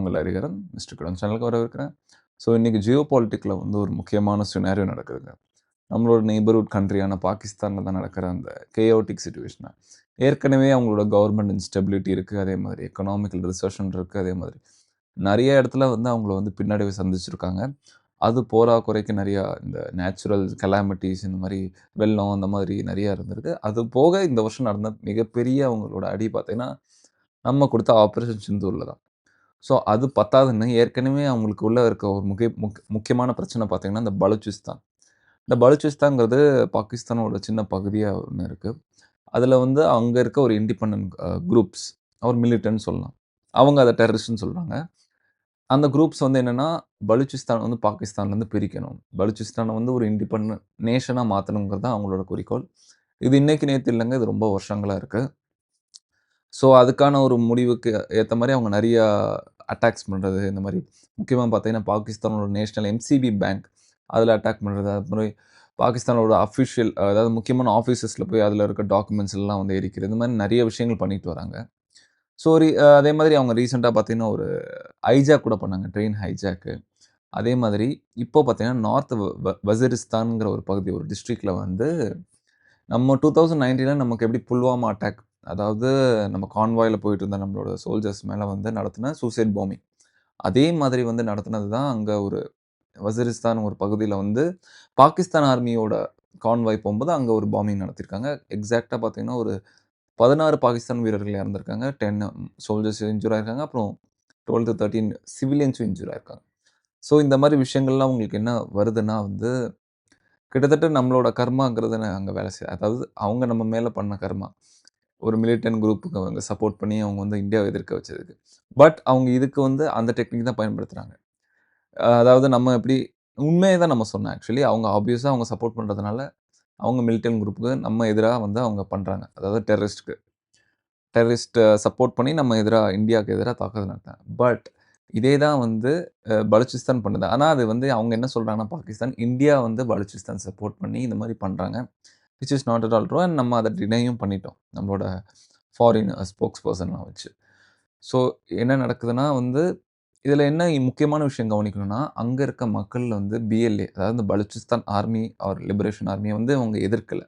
உங்கள் ஹரிஹரன். மிஸ்டர் கிரண் சேனலுக்கு வரவேற்கிறேன். ஸோ, இன்னைக்கு ஜியோ பாலிட்டிக்ல வந்து ஒரு முக்கியமான சினாரியோ நடக்குதுங்க. நம்மளோட நெய்பர்ஹுட் கண்ட்ரியான பாகிஸ்தான்ல தான் நடக்கிற அந்த கேயோட்டிக் சிச்சுவேஷன. ஏற்கனவே அவங்களோட கவர்ன்மெண்ட் இன்ஸ்டெபிலிட்டி இருக்கு. அதே மாதிரி எக்கனாமிக்கல் ரிசெஷன் இருக்கு. அதே மாதிரி நெறைய இடத்துல வந்து அவங்கள வந்து பின்னடைவு சந்திச்சிருக்காங்க. அது போறாக்குறைக்கு நெறையா இந்த நேச்சுரல் கலாமிட்டீஸ் இந்த மாரி வெள்ளம் அந்த மாதிரி நெறையா இருந்திருக்கு. அது போக இந்த வருஷம் நடந்த மிகப்பெரிய அவங்களோட அடி பார்த்தீங்கன்னா, நம்ம குடுத்த ஆப்பரேஷன் சிந்தூர்ல தான். ஸோ, அது பத்தாதுன்னு ஏற்கனவே அவங்களுக்கு உள்ள இருக்க ஒரு முக்கியமான பிரச்சனை பார்த்தீங்கன்னா, இந்த பலூச்சிஸ்தான். இந்த பலூச்சிஸ்தான்ங்கிறது பாகிஸ்தானோட சின்ன பகுதியா ஒண்ணு இருக்கு. அதுல வந்து அங்க இருக்க ஒரு இண்டிபெண்டன்ட் குரூப்ஸ் ஒரு மிலிட்டன்ட்ன்னு சொல்லலாம். அவங்க அத டெரரிஸ்ட்ன்னு சொல்றாங்க. அந்த குரூப்ஸ் வந்து என்னன்னா, பலூச்சிஸ்தான் வந்து பாகிஸ்தான்லருந்து பிரிக்கணும். பலூச்சிஸ்தான வந்து ஒரு இண்டிபெண்டன்ட் நேஷனா மாத்தணுங்கிறது தான் அவங்களோட குறிக்கோள். இது இன்னைக்கு நேத்து இல்லங்க. இது ரொம்ப வருஷங்களா இருக்கு. ஸோ, அதுக்கான ஒரு முடிவுக்கு ஏத்த மாரி அவங்க நெறையா அட்டாக்ஸ் பண்றது, இந்த மாரி முக்கியமா பார்த்தீங்கன்னா, பாகிஸ்தானோட நேஷனல் எம்சிபி பேங்க் அதில அட்டாக் பண்றது, அது மாரி பாகிஸ்தானோட அஃபிஷியல் அதாவது முக்கியமான ஆஃபீஸஸ்ல போய் அதில இருக்க டாக்குமெண்ட்ஸ் எல்லாம் வந்து எரிக்கிறது. இந்த மாரி நெறைய விஷயங்கள் பண்ணிட்டு வராங்க. ஸோ, அதே மாதிரி அவங்க ரீசென்ட்டா பார்த்தீங்கன்னா, ஒரு ஹைஜாக் கூட பண்ணாங்க. ட்ரெயின் ஹைஜாக்கு. அதே மாதிரி இப்போ பார்த்தீங்கன்னா, நார்த் வஸிரிஸ்தான்ங்கிற ஒரு பகுதி, ஒரு டிஸ்ட்ரிக்ட்ல வந்து நம்ம 2019ல நமக்கு எப்படி புல்வாமா அட்டாக், அதாவது நம்ம கான்வாய்ல போயிட்டு இருந்த நம்மளோட சோல்ஜர்ஸ் மேல வந்து நடத்தின சூசைட் பாம்பிங். அதே மாதிரி வந்து நடத்தினது தான் அங்க ஒரு வஸிரிஸ்தான் ஒரு பகுதியில வந்து பாகிஸ்தான் ஆர்மியோட கான்வாய் போம்போது அங்க ஒரு பாம்பிங் நடத்தியிருக்காங்க. எக்ஸாக்ட்டா பார்த்தீங்கன்னா, ஒரு 16 பாகிஸ்தான் வீரர்கள் இறந்திருக்காங்க. 10 சோல்ஜர்ஸ் இன்ஜூர் ஆயிருக்காங்க. அப்புறம் 12 to 13 சிவிலியன்ஸும் இன்ஜூர் ஆயிருக்காங்க. ஸோ இந்த மாரி விஷயங்கள்லாம் உங்களுக்கு என்ன வருதுன்னா வந்து, கிட்டத்தட்ட நம்மளோட கர்மாங்கிறது அங்க வேலை அதாவது அவங்க நம்ம மேல பண்ண கர்மா. ஒரு மிலிட்டன்ட் குரூப்புக்கு அவங்க சப்போர்ட் பண்ணி அவங்க வந்து இந்தியாவ எதிர்க்க வச்சதுக்கு. பட் அவங்க இதுக்கு வந்து அந்த டெக்னிக் தான் பயன்படுத்துறாங்க. அதாவது நம்ம எப்படி உண்மைய தான் நம்ம சொன்னோம் ஆக்சுவலி. அவங்க ஆப்வியஸா அவங்க சப்போர்ட் பண்றதுனால, அவங்க மிலிட்டன்ட் குரூப்புக்கு நம்ம எதிரா வந்து அவங்க பண்றாங்க. அதாவது டெரரிஸ்ட்ட சப்போர்ட் பண்ணி நம்ம எதிரா இந்தியாவுக்கு எதிரா தாக்குதல் நடத்தாங்க. பட் இதே தான் வந்து பலூச்சிஸ்தான் பண்ணுது. ஆனா அது வந்து அவங்க என்ன சொல்றாங்கன்னா, பாகிஸ்தான், இந்தியா வந்து பலூச்சிஸ்தான் சப்போர்ட் பண்ணி இந்த மாரி பண்றாங்க. Which is not at all true. And நம்ம அத டினையும் பண்ணிட்டோம். நம்மளோட ஃபாரின் ஸ்போக்ஸ் பெர்சன்லாம் வச்சு. ஸோ என்ன நடக்குதுன்னா வந்து, இதில என்ன முக்கியமான விஷயம் கவனிக்கணும்னா, அங்க இருக்க மக்கள் வந்து பிஎல்ஏ அதாவது இந்த பலூச்சிஸ்தான் ஆர்மி ஆர் லிபரேஷன் ஆர்மிய வந்து அவங்க எதிர்க்கல.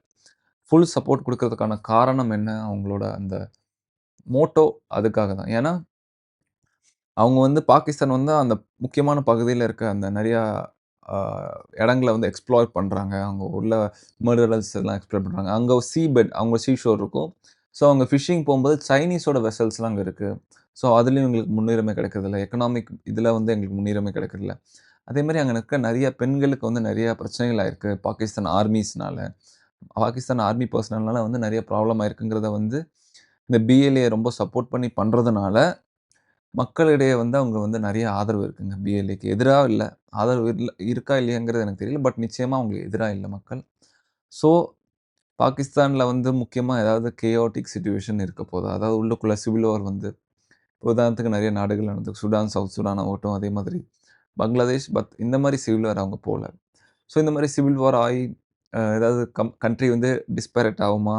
ஃபுல் சப்போர்ட் குடுக்கறதுக்கான காரணம் என்ன? அவங்களோட அந்த மோட்டோ அதுக்காக தான். ஏன்னா, அவங்க வந்து பாகிஸ்தான் வந்து அந்த முக்கியமான பகுதியில இருக்க அந்த நெறையா அ இடங்கள வந்து எக்ஸ்ப்ளார் பண்றாங்க. அங்க உள்ள மர்டரர்ஸ் எல்லாம் எக்ஸ்ப்ளோர் பண்றாங்க. அங்க சீ பெட் அவங்க சீ ஷோர் இருக்கும். ஸோ அவங்க ஃபிஷிங் போம்போது சைனீஸோட வெசல்ஸ்லாம் அங்க இருக்கு. ஸோ அதுலயும் எங்களுக்கு முன்னுரிமை கிடைக்கிறதில்ல. எக்கனாமிக் இதுல வந்து எங்களுக்கு முன்னுரிமை கிடைக்கிறதில்ல. அதேமாரி அங்க இருக்க நெறைய பெண்களுக்கு வந்து நெறைய பிரச்சனைகள் ஆயிருக்கு. பாகிஸ்தான் ஆர்மிஸ்னால. பாகிஸ்தான் ஆர்மி பெர்சனல்னால வந்து நெறைய ப்ராப்ளம் ஆயிருக்குங்கிறத வந்து இந்த பிஎல்ஏ ரொம்ப சப்போர்ட் பண்ணி பண்றதுனால மக்களிடையே வந்து அவங்க வந்து நெறைய ஆதரவு இருக்குங்க. பிஎல்ஏக்கு எதிரா இல்ல. ஆதரவு இருக்கா இல்லையாங்கிறது எனக்கு தெரியல. பட் நிச்சயமா அவங்களுக்கு எதிரா இல்ல மக்கள். ஸோ பாகிஸ்தான்ல வந்து முக்கியமா ஏதாவது கேயோட்டிக் சிட்யூவேஷன் இருக்க போதா? அதாவது உள்ளுக்குள்ள சிவில் வார் வந்து உதாரணத்துக்கு நெறைய நாடுகள் நடந்திருக்கு. சுடான், சவுத் சுடான் ஆகட்டும், அதே மாதிரி பங்களாதேஷ், இந்த மாரி சிவில் வார் அவங்க போல. ஸோ இந்த மாரி சிவில் வார் ஆயி ஏதாவது கண்ட்ரி வந்து டிஸ்பேரேட் ஆகுமா?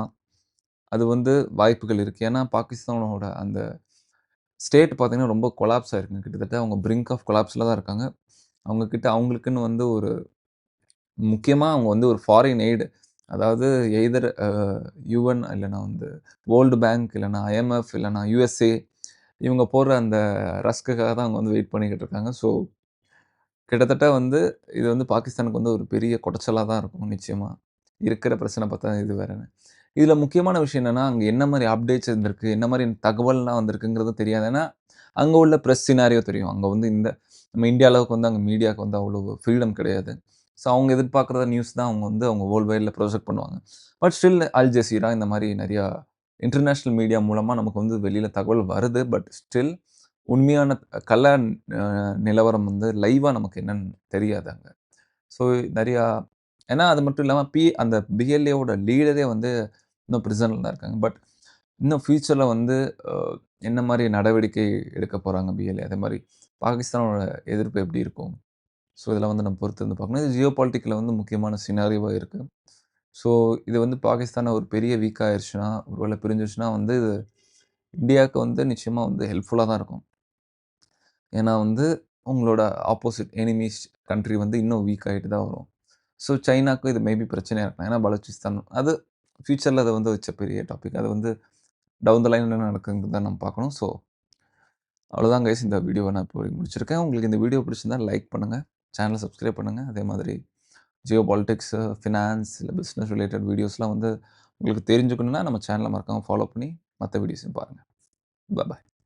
அது வந்து வாய்ப்புகள் இருக்கு. ஏன்னா பாகிஸ்தானோட அந்த ஸ்டேட் பார்த்தீங்கன்னா, ரொம்ப கொலாப்ஸ் ஆயிருக்குங்க. கிட்டத்தட்ட அவங்க பிரிங்க் ஆஃப் கொலாப்ஸ்ல தான் இருக்காங்க. அவங்க கிட்ட அவங்களுக்குன்னு வந்து ஒரு முக்கியமா அவங்க வந்து ஒரு ஃபாரின் எய்ட் அதாவது எய்தர் யுஎன் இல்லன்னா வந்து வேர்ல்டு பேங்க் இல்லன்னா ஐஎம்எஃப் இல்லன்னா யுஎஸ்ஏ இவங்க போடுற அந்த ரஸ்க்குக்காக தான் அவங்க வந்து வெயிட் பண்ணிக்கிட்டு இருக்காங்க. ஸோ கிட்டத்தட்ட வந்து இது வந்து பாகிஸ்தானுக்கு வந்து ஒரு பெரிய கொடச்சலா தான் இருக்கும் நிச்சயமா. இருக்கிற பிரச்சனை பார்த்தா இது வேறன்னு. இதில முக்கியமான விஷயம் என்னன்னா, அங்க என்ன மாரி அப்டேட்ஸ் இருந்திருக்கு, என்ன மாரி தகவல்லாம் வந்திருக்குங்கிறது தெரியாது. ஏன்னா, அங்க உள்ள பிரஸ் சினாரியோ தெரியும். அங்க வந்து நம்ம இந்தியா அளவுக்கு வந்து அங்க மீடியாவுக்கு வந்து அவ்வளோ ஃப்ரீடம் கிடையாது. ஸோ அவங்க எதிர்பார்க்குற நியூஸ் தான் அவங்க வந்து அவங்க வேர்ல்ட் வைட்ல ப்ரொஜெக்ட் பண்ணுவாங்க. பட் ஸ்டில் அல் ஜசீரா இந்த மாரி நெறையா இன்டர்நேஷனல் மீடியா மூலமா நமக்கு வந்து வெளியில தகவல் வருது. பட் ஸ்டில் உண்மையான கள அ நிலவரம் வந்து லைவா நமக்கு என்னன்னு தெரியாது அங்க. ஸோ நெறையா ஏன்னா அது மட்டும் இல்லாம அந்த பிஎல்ஏவோட லீடரே வந்து இன்னும் பிரிசன்ல தான் இருக்காங்க. பட் இன்னும் ஃபியூச்சர்ல வந்து அ என்ன மாரி நடவடிக்கை எடுக்க போறாங்க பிஎல்ஏ? அதே மாரி பாகிஸ்தானோட எதிர்ப்பு எப்படி இருக்கும்? ஸோ இதெல்லாம் வந்து நம்ம பொறுத்து இருந்து பார்க்கணும். இது ஜியோ பாலிட்டிக்ல வந்து முக்கியமான சினாரியோவா இருக்கு. ஸோ இது வந்து பாகிஸ்தான ஒரு பெரிய வீக் ஆயிருச்சுன்னா, ஒரு வேள பிரிஞ்சிருச்சுன்னா வந்து இது இந்தியாவுக்கு வந்து நிச்சயமா வந்து ஹெல்ப்ஃபுல்லா தான் இருக்கும். ஏன்னா வந்து உங்களோட ஆப்போசிட் எனிமீஸ் கண்ட்ரி வந்து இன்னும் வீக் ஆயிட்டு தான் வரும். ஸோ சைனாக்கும் இது மேபி பிரச்சனையா இருக்கலாம். ஏன்னா பலூச்சிஸ்தான் அது ஃபியூச்சர்ல அத வந்து வச்ச பெரிய டாபிக். அது வந்து டவுன் த லைன் என்ன நடக்குதுன்னு தான் நம்ம பார்க்கணும். ஸோ அவ்வளோதான் கைஸ், இந்த வீடியோவ நான் இப்போ முடிச்சிருக்கேன். உங்களுக்கு இந்த வீடியோ பிடிச்சிருந்தா லைக் பண்ணுங்க. சேனல சப்ஸ்கிரைப் பண்ணுங்க. அதே மாதிரி ஜியோ பாலிடிக்ஸ், ஃபினான்ஸ் இல்ல பிசினஸ் ரிலேட்டட் வீடியோஸ்லாம் வந்து உங்களுக்கு தெரிஞ்சுக்கணும்னா நம்ம சேனல மறக்காம ஃபாலோ பண்ணி மத்த வீடியோஸையும் பாருங்க. பாய்.